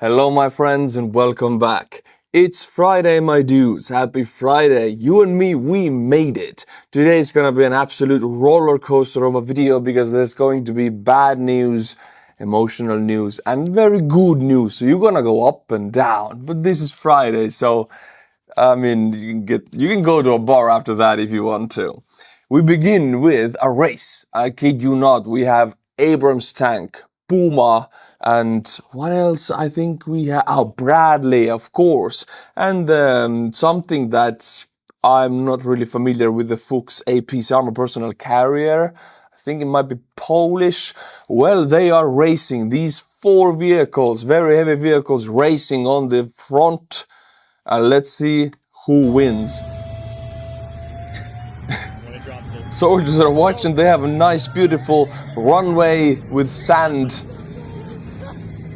Hello my friends and welcome back. It's Friday my dudes, happy Friday. You and me, we made it. Today is gonna be an absolute roller coaster of a video because there's going to be bad news, emotional news and very good news. So you're gonna go up and down, but this is Friday, so I mean you can go to a bar after that if you want to. We begin with a race. I kid you not, we have Abrams tank, Puma, and what else? I think we have, Bradley, of course, and something that I'm not really familiar with, the Fuchs APC armor personnel carrier. I think it might be Polish. Well, they are racing, these four vehicles, very heavy vehicles, racing on the front. Let's see who wins. Soldiers are watching, they have a nice beautiful runway with sand.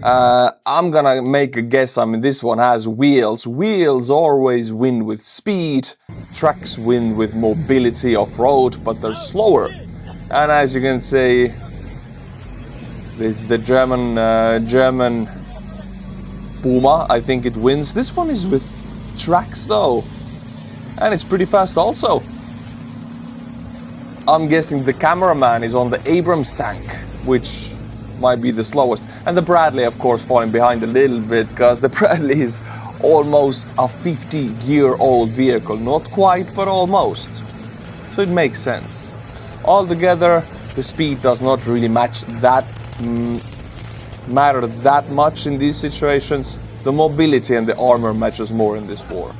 I'm gonna make a guess. I mean, this one has wheels. Wheels always win with speed. Tracks win with mobility off-road, but they're slower. And as you can see, this is the German Puma. I think it wins. This one is with tracks though, and it's pretty fast also. I'm guessing the cameraman is on the Abrams tank, which might be the slowest. And the Bradley, of course, falling behind a little bit, because the Bradley is almost a 50-year-old vehicle. Not quite, but almost. So it makes sense. Altogether, the speed does not really matter that much in these situations. The mobility and the armor matches more in this war.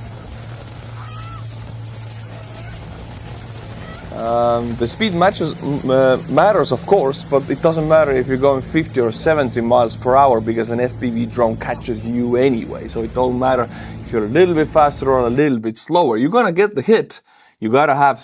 The speed matters, of course, but it doesn't matter if you're going 50 or 70 miles per hour because an FPV drone catches you anyway. So it don't matter if you're a little bit faster or a little bit slower. You're gonna get the hit. You gotta have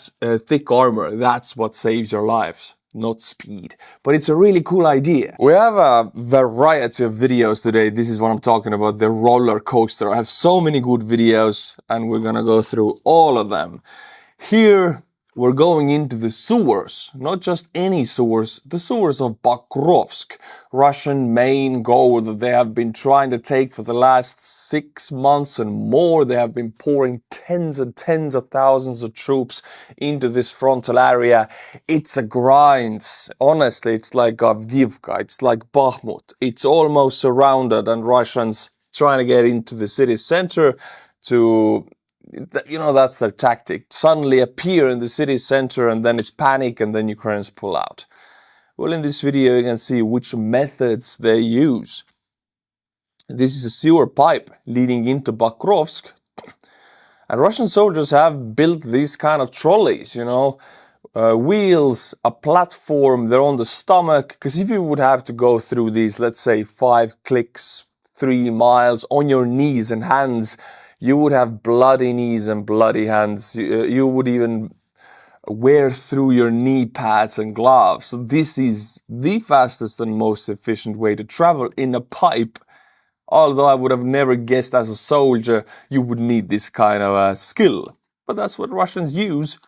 thick armor. That's what saves your lives, not speed. But it's a really cool idea. We have a variety of videos today. This is what I'm talking about, the roller coaster. I have so many good videos and we're gonna go through all of them. Here, we're going into the sewers, not just any sewers, the sewers of Pokrovsk, Russian main goal that they have been trying to take for the last 6 months and more. They have been pouring tens and tens of thousands of troops into this frontal area. It's a grind. Honestly, it's like Avdiivka, it's like Bakhmut. It's almost surrounded and Russians trying to get into the city center to... You know, that's their tactic. Suddenly appear in the city center and then it's panic and then Ukrainians pull out. Well, in this video you can see which methods they use. This is a sewer pipe leading into Pokrovsk. And Russian soldiers have built these kind of trolleys, you know, wheels, a platform, they're on the stomach. Because if you would have to go through these, let's say 5 clicks, 3 miles on your knees and hands, you would have bloody knees and bloody hands. You would even wear through your knee pads and gloves. So this is the fastest and most efficient way to travel in a pipe. Although I would have never guessed as a soldier you would need this kind of skill. But that's what Russians use.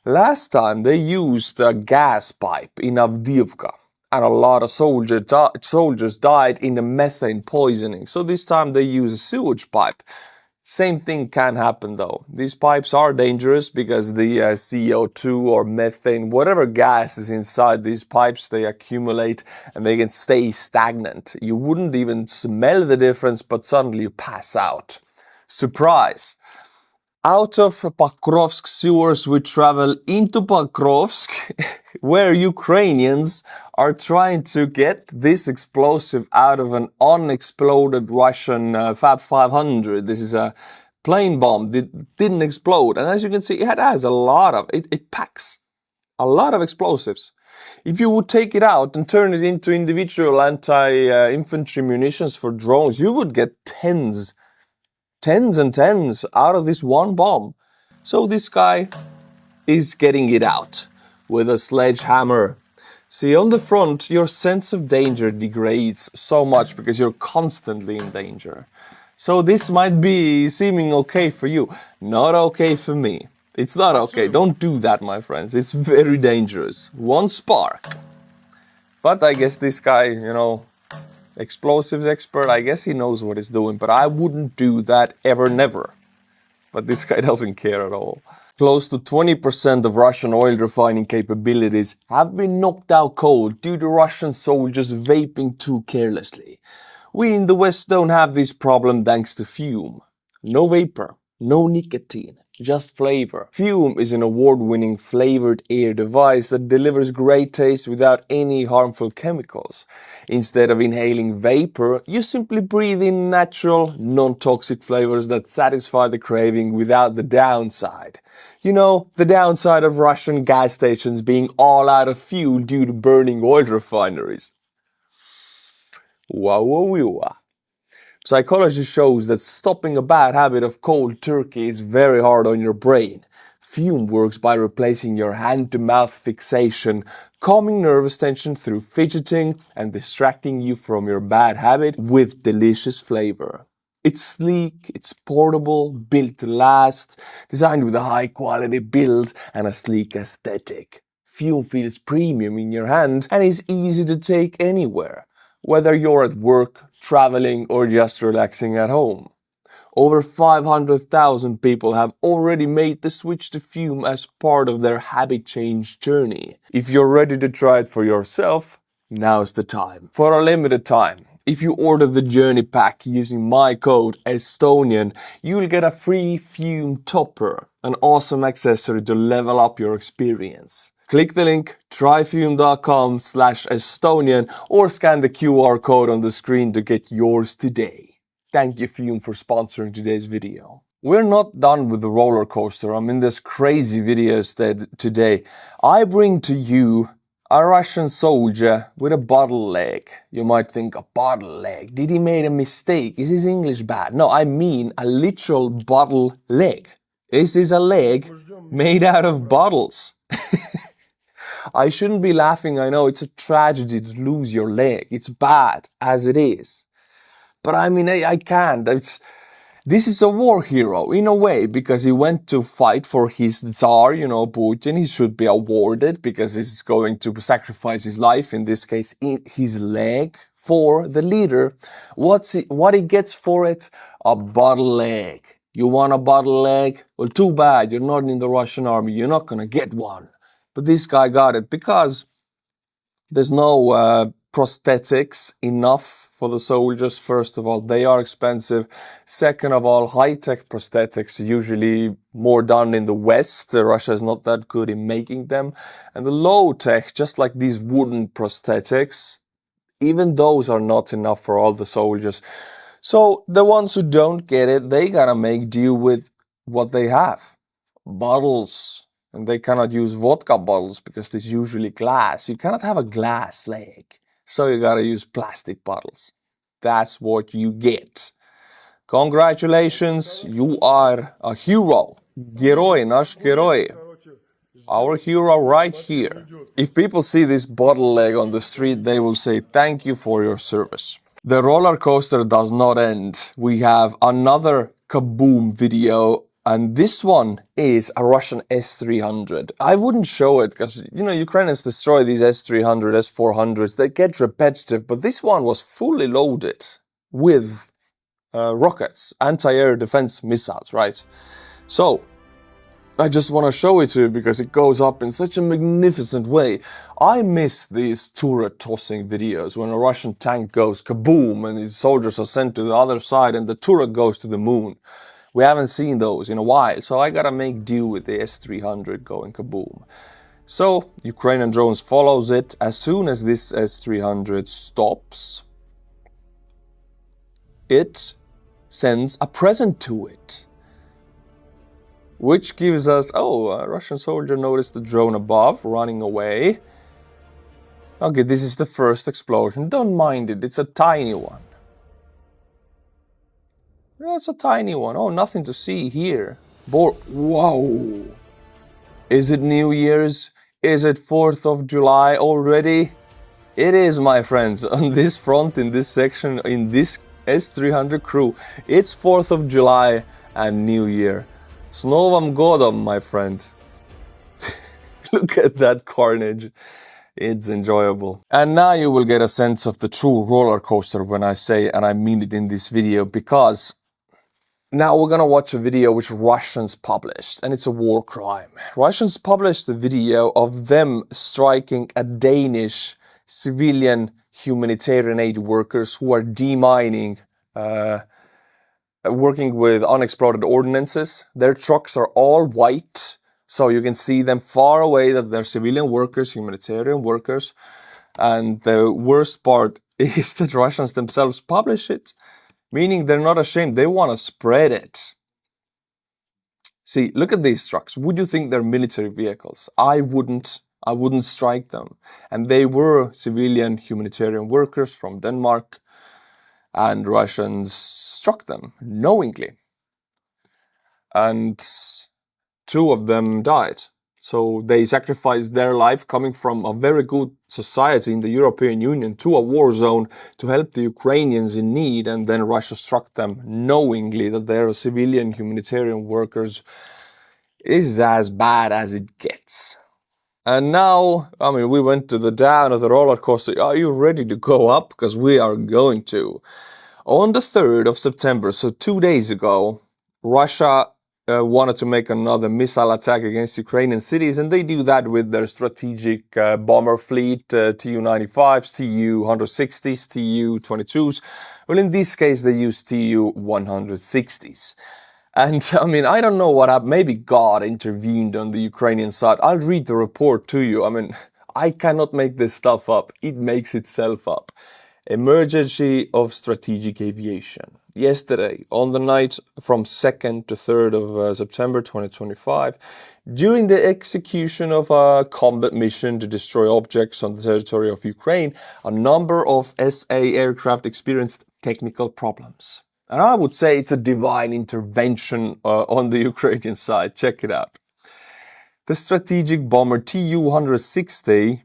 Last time they used a gas pipe in Avdiivka. And a lot of soldiers died in the methane poisoning. So this time they use a sewage pipe. Same thing can happen though. These pipes are dangerous because the CO2 or methane, whatever gas is inside these pipes, they accumulate and they can stay stagnant. You wouldn't even smell the difference, but suddenly you pass out. Surprise! Out of Pokrovsk sewers we travel into Pokrovsk, where Ukrainians are trying to get this explosive out of an unexploded Russian Fab 500. This is a plane bomb that didn't explode. And as you can see, it has a lot of, it packs a lot of explosives. If you would take it out and turn it into individual anti-infantry munitions for drones, you would get tens and tens out of this one bomb. So this guy is getting it out with a sledgehammer. See, on the front, your sense of danger degrades so much because you're constantly in danger. So this might be seeming okay for you. Not okay for me. It's not okay. Don't do that, my friends. It's very dangerous. One spark. But I guess this guy, you know, explosives expert. I guess he knows what he's doing, but I wouldn't do that ever, never. But this guy doesn't care at all. Close to 20% of Russian oil refining capabilities have been knocked out cold due to Russian soldiers vaping too carelessly. We in the West don't have this problem thanks to Fume. No vapor, no nicotine, just flavor. Fume is an award-winning flavored air device that delivers great taste without any harmful chemicals. Instead of inhaling vapor, you simply breathe in natural, non-toxic flavors that satisfy the craving without the downside. You know, the downside of Russian gas stations being all out of fuel due to burning oil refineries. Wow, wow, wow. Psychology shows that stopping a bad habit of cold turkey is very hard on your brain. Fume works by replacing your hand-to-mouth fixation, calming nervous tension through fidgeting and distracting you from your bad habit with delicious flavor. It's sleek, it's portable, built to last, designed with a high-quality build and a sleek aesthetic. Fume feels premium in your hand and is easy to take anywhere, whether you're at work, traveling or just relaxing at home. Over 500,000 people have already made the switch to Fume as part of their habit change journey. If you're ready to try it for yourself, now's the time. For a limited time, if you order the Journey Pack using my code Estonian, you'll get a free Fume topper, an awesome accessory to level up your experience. Click the link tryfume.com/Estonian or scan the QR code on the screen to get yours today. Thank you Fume for sponsoring today's video. We're not done with the roller coaster. I'm in this crazy video today. I bring to you a Russian soldier with a bottle leg. You might think, a bottle leg? Did he make a mistake? Is his English bad? No, I mean a literal bottle leg. This is a leg made out of bottles. I shouldn't be laughing, I know it's a tragedy to lose your leg. It's bad, as it is. But I mean, I can't. This is a war hero, in a way, because he went to fight for his Tsar, you know, Putin. He should be awarded because he's going to sacrifice his life, in this case, his leg, for the leader. What he gets for it? A bottle leg. You want a bottle leg? Well, too bad, you're not in the Russian army. You're not gonna get one. But this guy got it because there's no prosthetics enough for the soldiers. First of all, they are expensive. Second of all, high-tech prosthetics usually more done in the West. Russia is not that good in making them. And the low-tech, just like these wooden prosthetics, even those are not enough for all the soldiers. So the ones who don't get it, they gotta make do with what they have. Bottles. And they cannot use vodka bottles because it's usually glass. You cannot have a glass leg. So you gotta use plastic bottles. That's what you get. Congratulations, you are a hero. Герой, наш герой. Our hero right here. If people see this bottle leg on the street, they will say thank you for your service. The roller coaster does not end. We have another kaboom video. And this one is a Russian S-300. I wouldn't show it because, you know, Ukrainians destroy these S-300, S-400s. They get repetitive, but this one was fully loaded with rockets, anti-air defense missiles, right? So, I just want to show it to you because it goes up in such a magnificent way. I miss these turret tossing videos when a Russian tank goes kaboom and his soldiers are sent to the other side and the turret goes to the moon. We haven't seen those in a while, so I gotta make do with the S-300 going kaboom. So, Ukrainian drones follows it. As soon as this S-300 stops, it sends a present to it. Which gives us, oh, a Russian soldier noticed the drone above, running away. Okay, this is the first explosion. Don't mind it, it's a tiny one. That's a tiny one. Oh, nothing to see here. Whoa! Is it New Year's? Is it 4th of July already? It is, my friends. On this front, in this section, in this S-300 crew, it's 4th of July and New Year. S Novim Godom, my friend. Look at that carnage. It's enjoyable. And now you will get a sense of the true roller coaster when I say, and I mean it in this video, because now we're gonna watch a video which Russians published, and it's a war crime. Russians published a video of them striking a Danish civilian humanitarian aid workers who are demining, working with unexploded ordnances. Their trucks are all white, so you can see them far away that they're civilian workers, humanitarian workers. And the worst part is that Russians themselves publish it, meaning they're not ashamed. They want to spread it. See, look at these trucks. Would you think they're military vehicles? I wouldn't strike them. And they were civilian humanitarian workers from Denmark, and Russians struck them knowingly. And 2 of them died. So they sacrificed their life coming from a very good society in the European Union to a war zone to help the Ukrainians in need, and then Russia struck them knowingly that they're civilian humanitarian workers. This is as bad as it gets. And now, I mean, we went to the down of the roller coaster. Are you ready to go up? Because we are going to. On the 3rd of September, so 2 days ago, Russia wanted to make another missile attack against Ukrainian cities, and they do that with their strategic bomber fleet, Tu-95s, Tu-160s, Tu-22s. Well, in this case, they use Tu-160s. And I mean, I don't know what happened. Maybe God intervened on the Ukrainian side. I'll read the report to you. I mean, I cannot make this stuff up. It makes itself up. Emergency of strategic aviation. Yesterday, on the night from 2nd to 3rd of September 2025, during the execution of a combat mission to destroy objects on the territory of Ukraine, a number of SA aircraft experienced technical problems. And I would say it's a divine intervention on the Ukrainian side. Check it out. The strategic bomber Tu-160,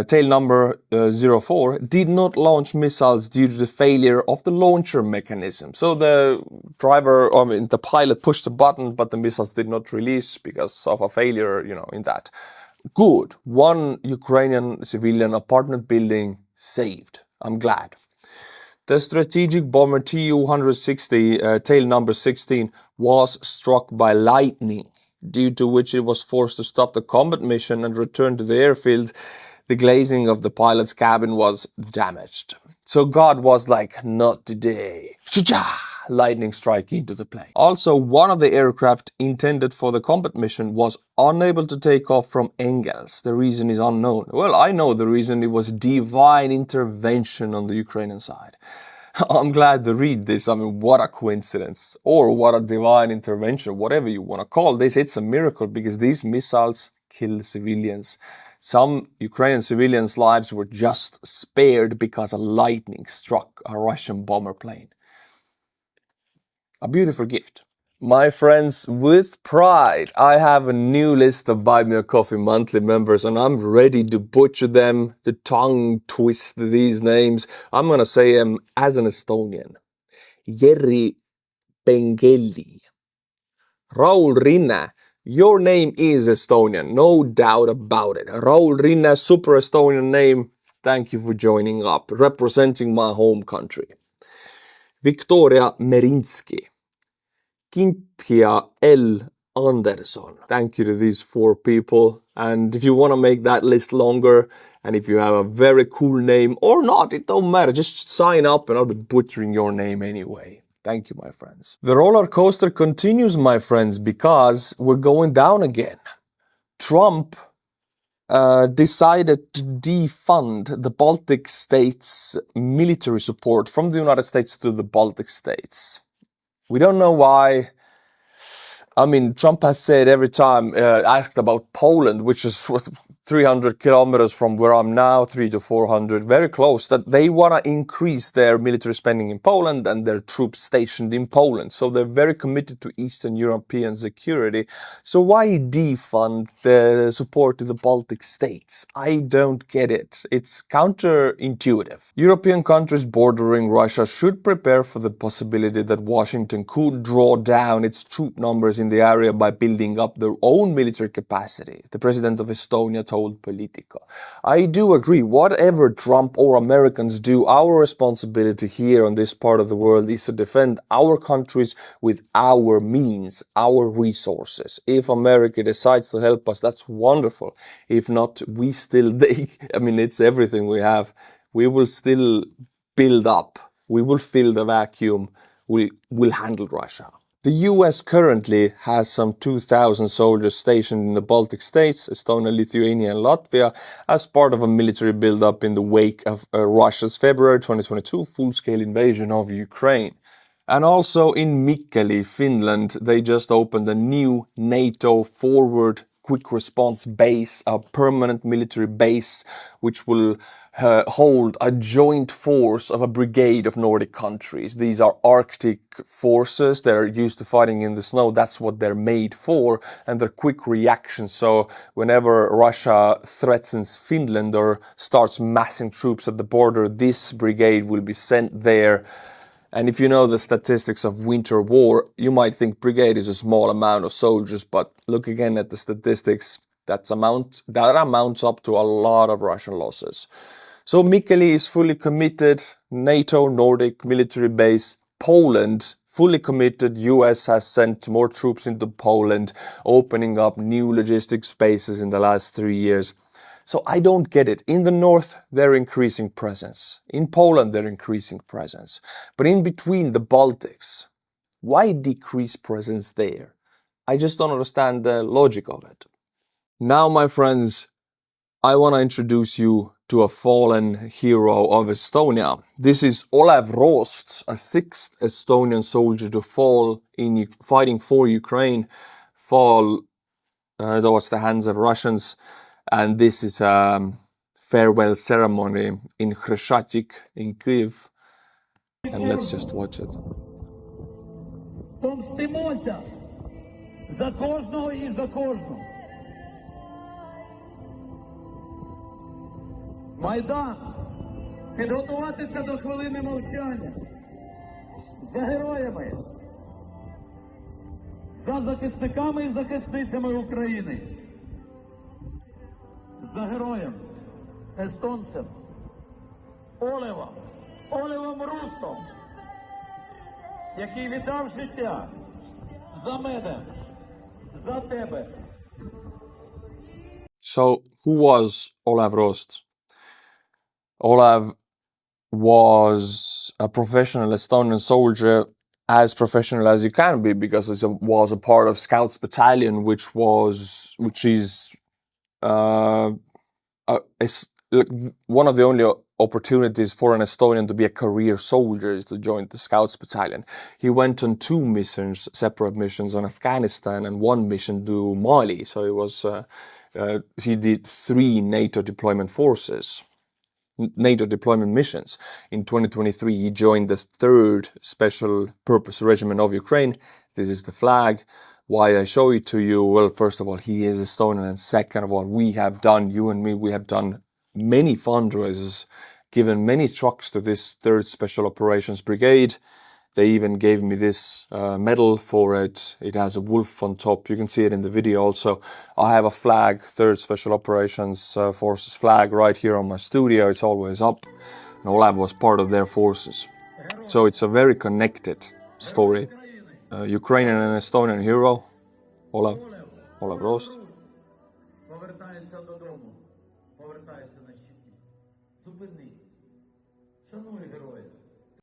tail number 04, did not launch missiles due to the failure of the launcher mechanism. So the the pilot pushed the button, but the missiles did not release because of a failure, in that. Good. 1 Ukrainian civilian apartment building saved. I'm glad. The strategic bomber Tu-160, tail number 16, was struck by lightning, due to which it was forced to stop the combat mission and return to the airfield. The glazing of the pilot's cabin was damaged. So God was like, not today. Lightning strike into the plane. Also, one of the aircraft intended for the combat mission was unable to take off from Engels. The reason is unknown. Well, I know the reason. It was divine intervention on the Ukrainian side. I'm glad to read this. I mean, what a coincidence. Or what a divine intervention, whatever you want to call this. It's a miracle because these missiles kill civilians. Some Ukrainian civilians' lives were just spared because a lightning struck a Russian bomber plane. A beautiful gift. My friends, with pride, I have a new list of Buy Me a Coffee monthly members, and I'm ready to butcher them, to tongue twist these names. I'm gonna say them as an Estonian. Jeri Pengeli. Raul Rinne. Your name is Estonian, no doubt about it. Raul Rinne, super Estonian name. Thank you for joining up, representing my home country. Victoria Merinski. Kintia L. Anderson. Thank you to these 4 people. And if you want to make that list longer, and if you have a very cool name or not, it don't matter. Just sign up and I'll be butchering your name anyway. Thank you, my friends. The roller coaster continues, my friends, because we're going down again. Trump decided to defund the Baltic states' military support from the United States to the Baltic states. We don't know why. I mean, Trump has said every time, asked about Poland, which is 300 kilometers from where I'm now, 300 to 400, very close, that they want to increase their military spending in Poland and their troops stationed in Poland. So they're very committed to Eastern European security. So why defund the support to the Baltic states? I don't get it. It's counterintuitive. European countries bordering Russia should prepare for the possibility that Washington could draw down its troop numbers in the area by building up their own military capacity. The president of Estonia told told Politica. I do agree, whatever Trump or Americans do, our responsibility here on this part of the world is to defend our countries with our means, our resources. If America decides to help us, that's wonderful. If not, we still, it's everything we have. We will still build up. We will fill the vacuum. We'll handle Russia. The US currently has some 2,000 soldiers stationed in the Baltic states, Estonia, Lithuania and Latvia, as part of a military build-up in the wake of Russia's February 2022 full-scale invasion of Ukraine. And also in Mikkeli, Finland, they just opened a new NATO forward quick response base, a permanent military base, which will hold a joint force of a brigade of Nordic countries. These are Arctic forces. They're used to fighting in the snow. That's what they're made for. And they're quick reactions. So whenever Russia threatens Finland or starts massing troops at the border, this brigade will be sent there. And if you know the statistics of winter war, you might think brigade is a small amount of soldiers, but look again at the statistics. That amounts up to a lot of Russian losses. So Mikkeli is fully committed, NATO, Nordic military base. Poland, fully committed. US has sent more troops into Poland, opening up new logistics bases in the last 3 years. So I don't get it. In the north, they're increasing presence. In Poland, they're increasing presence. But in between the Baltics, why decrease presence there? I just don't understand the logic of it. Now, my friends, I want to introduce you to a fallen hero of Estonia. This is Olev Roost, a 6th Estonian soldier to fall in fighting for Ukraine, fall towards the hands of Russians. And this is a farewell ceremony in Khreshchatyk in Kyiv. And let's just watch it. Помстимося за кожного і за кожну. Майдан. Підготуватися до хвилини мовчання. За героями. За захисниками і захисницями України. За героєм, естонцем, Олевом Рустом, який віддав життя за мене, за тебе. So, who was Olev Roost? Olev was a professional Estonian soldier, as professional as you can be, because he was a part of Scouts Battalion, which is one of the only opportunities for an Estonian to be a career soldier is to join the Scouts Battalion. He went on 2 missions, separate missions on Afghanistan and 1 mission to Mali. So he did 3 NATO deployment missions. In 2023, he joined the 3rd Special Purpose Regiment of Ukraine. This is the flag. Why I show it to you? Well, first of all, he is Estonian, and second of all, we have done many fundraisers, given many trucks to this 3rd Special Operations Brigade. They even gave me this medal for it. It has a wolf on top. You can see it in the video also. I have a flag, 3rd Special Operations Forces flag right here on my studio. It's always up. And Olev was part of their forces. So it's a very connected story. Ukrainian and Estonian hero, Olev Roost.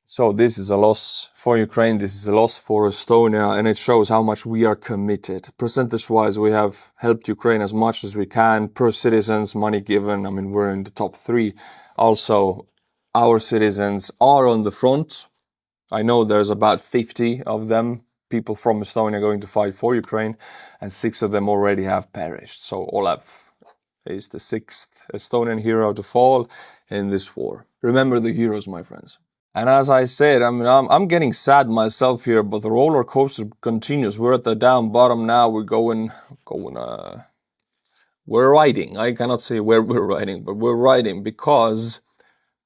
So this is a loss for Ukraine, this is a loss for Estonia, and it shows how much we are committed. Percentage-wise, we have helped Ukraine as much as we can. Per citizens, money given, we're in the top 3. Also, our citizens are on the front. I know there's about 50 of them, people from Estonia going to fight for Ukraine, and 6 of them already have perished. So Olev is the 6th Estonian hero to fall in this war. Remember the heroes, my friends. And as I said, I'm getting sad myself here, but the roller coaster continues. We're at the down bottom now. We're riding. I cannot say where we're riding, but we're riding because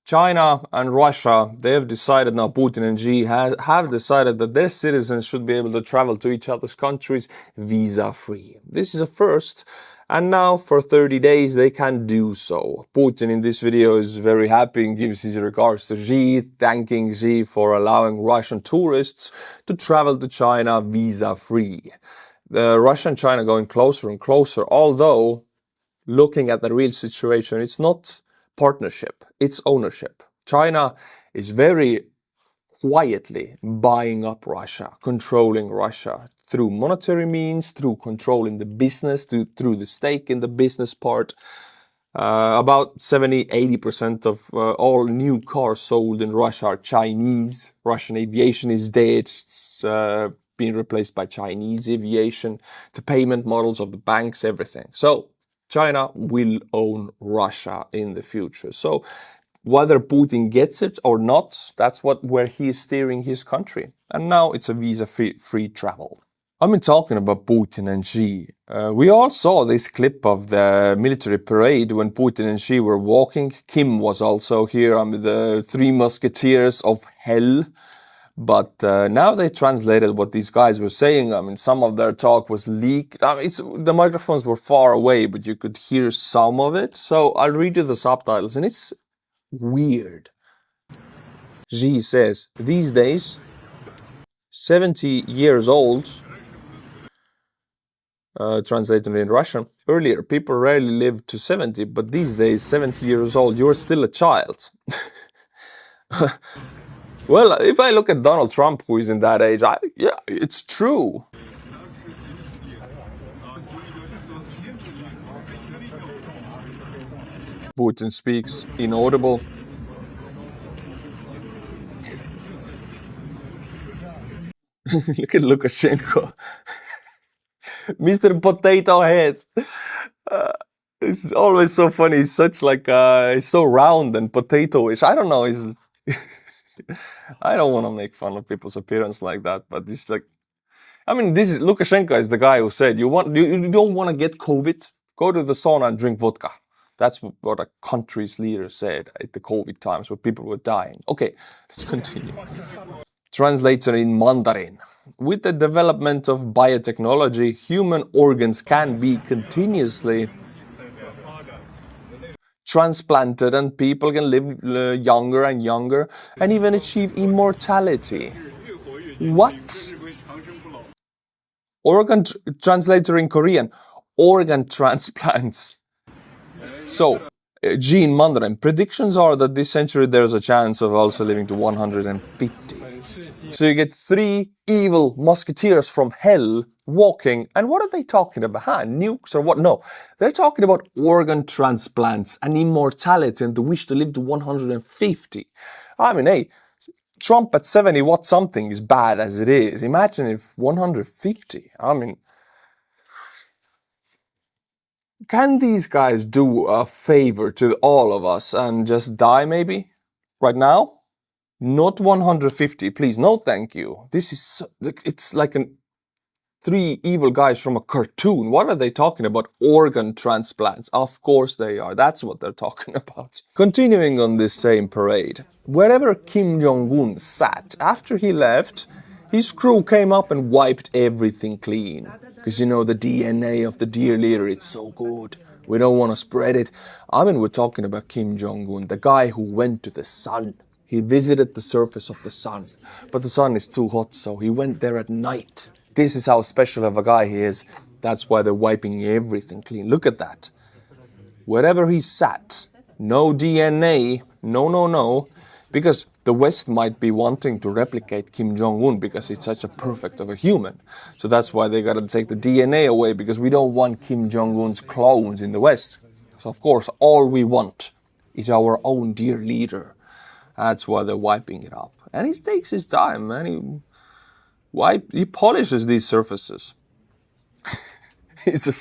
China and Russia, they have decided now, Putin and Xi have decided that their citizens should be able to travel to each other's countries visa-free. This is a first, And now for 30 days they can do so. Putin in this video is very happy and gives his regards to Xi, thanking Xi for allowing Russian tourists to travel to China visa-free. Russia and China going closer and closer, although looking at the real situation, it's not partnership, it's ownership. China is very quietly buying up Russia, controlling Russia through monetary means, through controlling the business, through the stake in the business part. About 70-80% of all new cars sold in Russia are Chinese. Russian aviation is dead. It's being replaced by Chinese aviation. The payment models of the banks, everything. So China will own Russia in the future. So whether Putin gets it or not, that's where he is steering his country. And now it's a visa-free travel. I've been talking about Putin and Xi. We all saw this clip of the military parade when Putin and Xi were walking. Kim was also here. The three musketeers of hell. But now they translated what these guys were saying. I mean, some of their talk was leaked. The microphones were far away, but you could hear some of it. So I'll read you the subtitles, and it's weird. Xi says, these days, 70 years old, translated in Russian, earlier people rarely lived to 70, but these days, 70 years old, you're still a child. Well, if I look at Donald Trump, who is in that age, yeah, it's true. Putin speaks inaudible. Look at Lukashenko. Mr. Potato Head. It's always so funny. He's such he's so round and potato-ish. I don't know. I don't want to make fun of people's appearance like that, but it's like, I mean, Lukashenko is the guy who said, you don't want to get COVID? Go to the sauna and drink vodka. That's what a country's leader said at the COVID times where people were dying. Okay, let's continue. Translated in Mandarin. With the development of biotechnology, human organs can be continuously transplanted and people can live younger and younger and even achieve immortality. What? Translator in Korean. Organ transplants. So, Xi in Mandarin. Predictions are that this century there's a chance of also living to 150. So you get three evil musketeers from hell walking, and what are they talking about? Nukes or what? No, they're talking about organ transplants and immortality and the wish to live to 150. I mean, hey, Trump at 70 what something is bad as it is. Imagine if 150. I mean, can these guys do a favor to all of us and just die maybe? Right now? Not 150, please. No, thank you. This is, it's like three evil guys from a cartoon. What are they talking about? Organ transplants. Of course they are. That's what they're talking about. Continuing on this same parade. Wherever Kim Jong-un sat, after he left, his crew came up and wiped everything clean. Because you know, the DNA of the dear leader, it's so good. We don't want to spread it. I mean, we're talking about Kim Jong-un, the guy who went to the sun. He visited the surface of the sun, but the sun is too hot, so he went there at night. This is how special of a guy he is. That's why they're wiping everything clean. Look at that. Wherever he sat, no DNA, no, because the West might be wanting to replicate Kim Jong-un because he's such a perfect of a human. So that's why they gotta take the DNA away, because we don't want Kim Jong-un's clones in the West. So of course, all we want is our own dear leader. That's why they're wiping it up. And he takes his time, man. He polishes these surfaces. He's a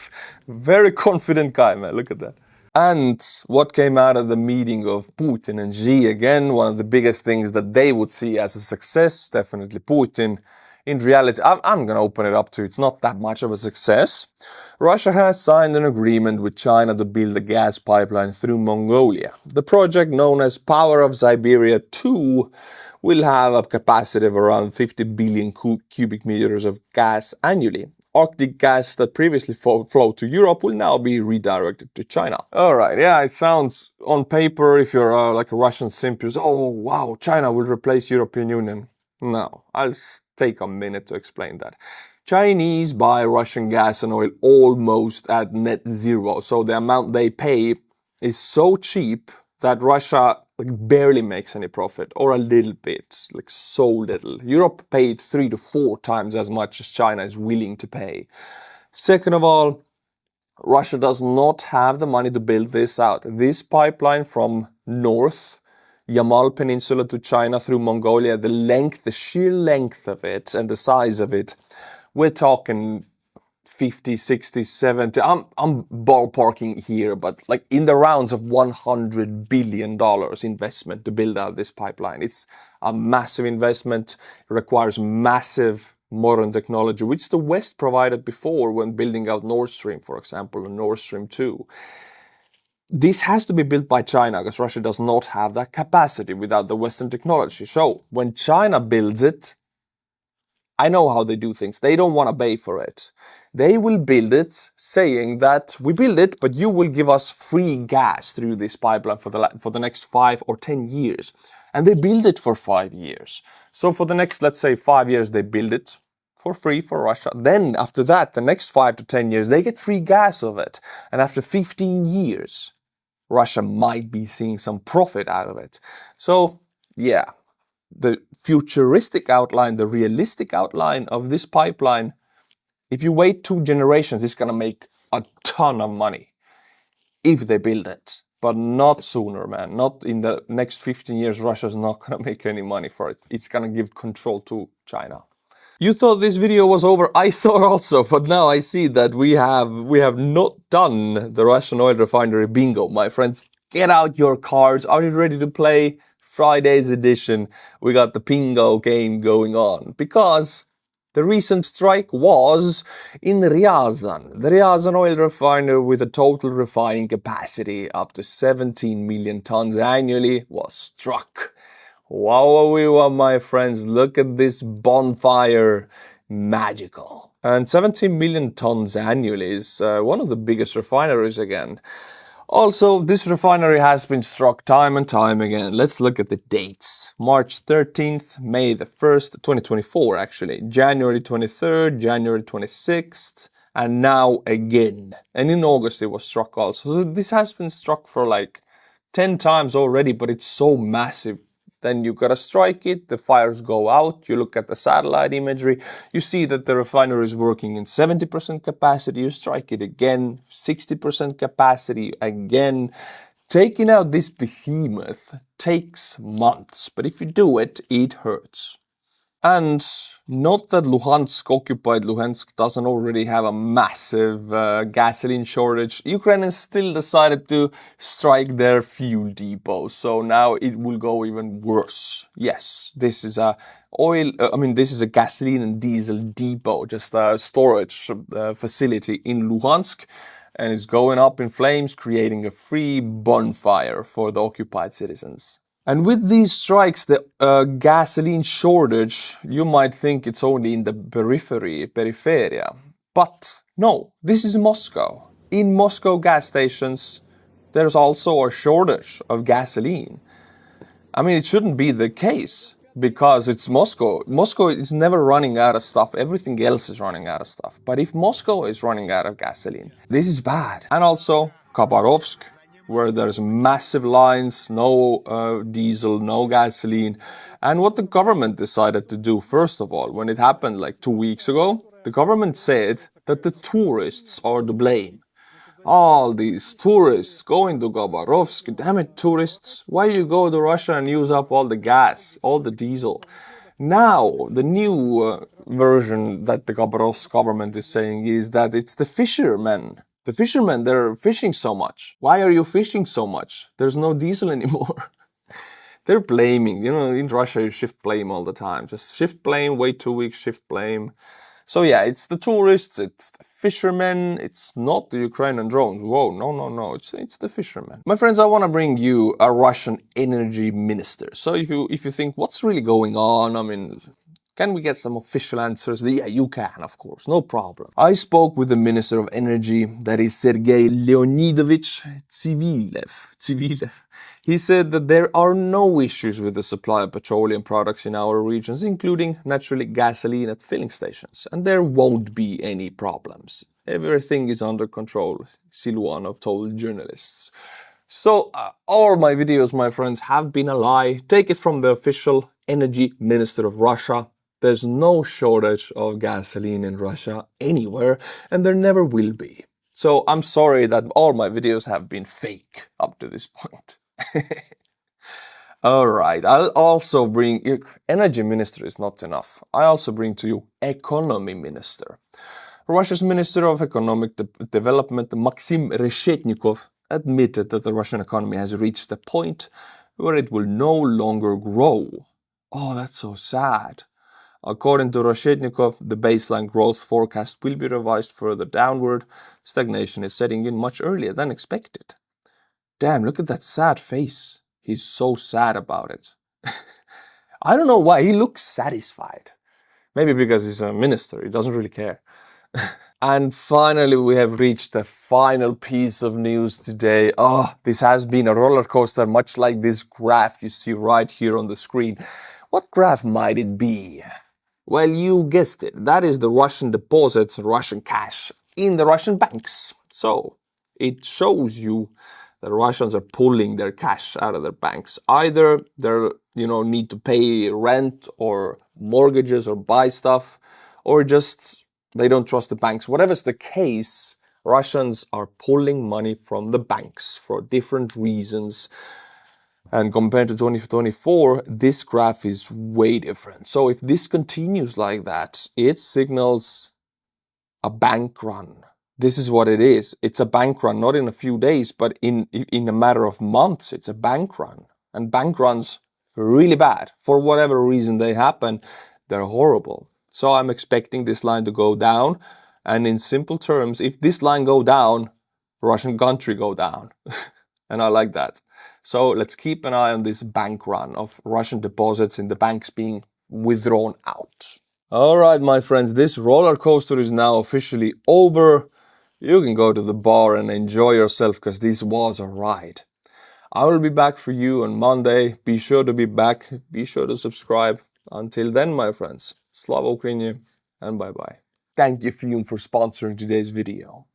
very confident guy, man. Look at that. And what came out of the meeting of Putin and Xi, again, one of the biggest things that they would see as a success, definitely Putin. In reality, I'm going to open it up to it's not that much of a success. Russia has signed an agreement with China to build a gas pipeline through Mongolia. The project, known as Power of Siberia 2, will have a capacity of around 50 billion cubic meters of gas annually. Arctic gas that previously flowed to Europe will now be redirected to China. All right, yeah, it sounds on paper, if you're like a Russian simp, you say, oh wow, China will replace European Union. No, I'll take a minute to explain that. Chinese buy Russian gas and oil almost at net zero, so the amount they pay is so cheap that Russia like barely makes any profit, or a little bit, like so little. Europe paid 3 to 4 times as much as China is willing to pay. Second of all, Russia does not have the money to build this out. This pipeline from north, Yamal Peninsula to China through Mongolia, the sheer length of it and the size of it, we're talking 50, 60, 70, I'm ballparking here, but like in the rounds of $100 billion investment to build out this pipeline. It's a massive investment. It requires massive modern technology, which the West provided before when building out Nord Stream, for example, and Nord Stream 2. This has to be built by China because Russia does not have that capacity without the Western technology. So when China builds it, I know how they do things. They don't want to pay for it. They will build it saying that we build it, but you will give us free gas through this pipeline for the next 5 or 10 years. And they build it for 5 years. So for the next, let's say 5 years, they build it for free for Russia. Then after that, the next 5 to 10 years, they get free gas of it. And after 15 years, Russia might be seeing some profit out of it. So yeah, the futuristic outline, the realistic outline of this pipeline, if you wait 2 generations, it's going to make a ton of money if they build it. But not sooner, man. Not in the next 15 years, Russia's not going to make any money for it. It's going to give control to China. You thought this video was over, I thought also, but now I see that we have not done the Russian oil refinery bingo, my friends. Get out your cards. Are you ready to play? Friday's edition, we got the bingo game going on because the recent strike was in Ryazan. The Ryazan oil refinery, with a total refining capacity up to 17 million tons annually, was struck. Wow, my friends, look at this bonfire. Magical. And 17 million tons annually is one of the biggest refineries again. Also, this refinery has been struck time and time again. Let's look at the dates. March 13th, May the 1st, 2024 actually, January 23rd, January 26th, and now again. And in August it was struck also. So this has been struck for like 10 times already, but it's so massive. Then you gotta strike it, the fires go out, you look at the satellite imagery, you see that the refinery is working in 70% capacity, you strike it again, 60% capacity again. Taking out this behemoth takes months, but if you do it, it hurts. And not that occupied Luhansk doesn't already have a massive gasoline shortage. Ukrainians still decided to strike their fuel depot, so now it will go even worse. Yes, this is a gasoline and diesel depot, just a storage facility in Luhansk, and it's going up in flames, creating a free bonfire for the occupied citizens. And with these strikes, the gasoline shortage, you might think it's only in the peripheria. But no, this is Moscow. In Moscow gas stations, there's also a shortage of gasoline. I mean, it shouldn't be the case because it's Moscow. Moscow is never running out of stuff. Everything else is running out of stuff. But if Moscow is running out of gasoline, this is bad. And also Khabarovsk, where there's massive lines, no diesel, no gasoline. And what the government decided to do, first of all, when it happened like 2 weeks ago, the government said that the tourists are to blame. All these tourists going to Khabarovsk, damn it, tourists, why you go to Russia and use up all the gas, all the diesel? Now, the new version that the Khabarovsk government is saying is that it's the fishermen. The fishermen, they're fishing so much. Why are you fishing so much? There's no diesel anymore. They're blaming. You know, in Russia, you shift blame all the time. Just shift blame, wait 2 weeks, shift blame. So yeah, it's the tourists, it's the fishermen, it's not the Ukrainian drones. Whoa, no, it's the fishermen. My friends, I want to bring you a Russian energy minister. So if you think, what's really going on? I mean, Can we get some official answers? Yeah, you can, of course, no problem. I spoke with the Minister of Energy, that is Sergei Leonidovich Tsivilev. He said that there are no issues with the supply of petroleum products in our regions, including, naturally, gasoline at filling stations. And there won't be any problems. Everything is under control, Siluanov told journalists. So, all my videos, my friends, have been a lie. Take it from the official energy minister of Russia. There's no shortage of gasoline in Russia anywhere, and there never will be. So I'm sorry that all my videos have been fake up to this point. Alright, I'll also bring... Energy minister is not enough. I also bring to you economy minister. Russia's Minister of Economic Development, Maxim Reshetnikov, admitted that the Russian economy has reached a point where it will no longer grow. Oh, that's so sad. According to Reshetnikov, the baseline growth forecast will be revised further downward. Stagnation is setting in much earlier than expected. Damn, look at that sad face. He's so sad about it. I don't know why, he looks satisfied. Maybe because he's a minister, he doesn't really care. And finally, we have reached the final piece of news today. Oh, this has been a roller coaster, much like this graph you see right here on the screen. What graph might it be? Well, you guessed it. That is the Russian deposits, Russian cash in the Russian banks. So, it shows you that Russians are pulling their cash out of their banks. Either they need to pay rent or mortgages or buy stuff, or just they don't trust the banks. Whatever's the case, Russians are pulling money from the banks for different reasons. And compared to 2024, this graph is way different. So if this continues like that, it signals a bank run. This is what it is. It's a bank run, not in a few days, but in a matter of months, it's a bank run. And bank runs are really bad. For whatever reason they happen, they're horrible. So I'm expecting this line to go down. And in simple terms, if this line go down, Russian country go down. And I like that. So let's keep an eye on this bank run of Russian deposits in the banks being withdrawn out. Alright, my friends, this roller coaster is now officially over. You can go to the bar and enjoy yourself because this was a ride. I will be back for you on Monday. Be sure to be back. Be sure to subscribe. Until then, my friends, Slava Ukraini and bye-bye. Thank you, Fume, for sponsoring today's video.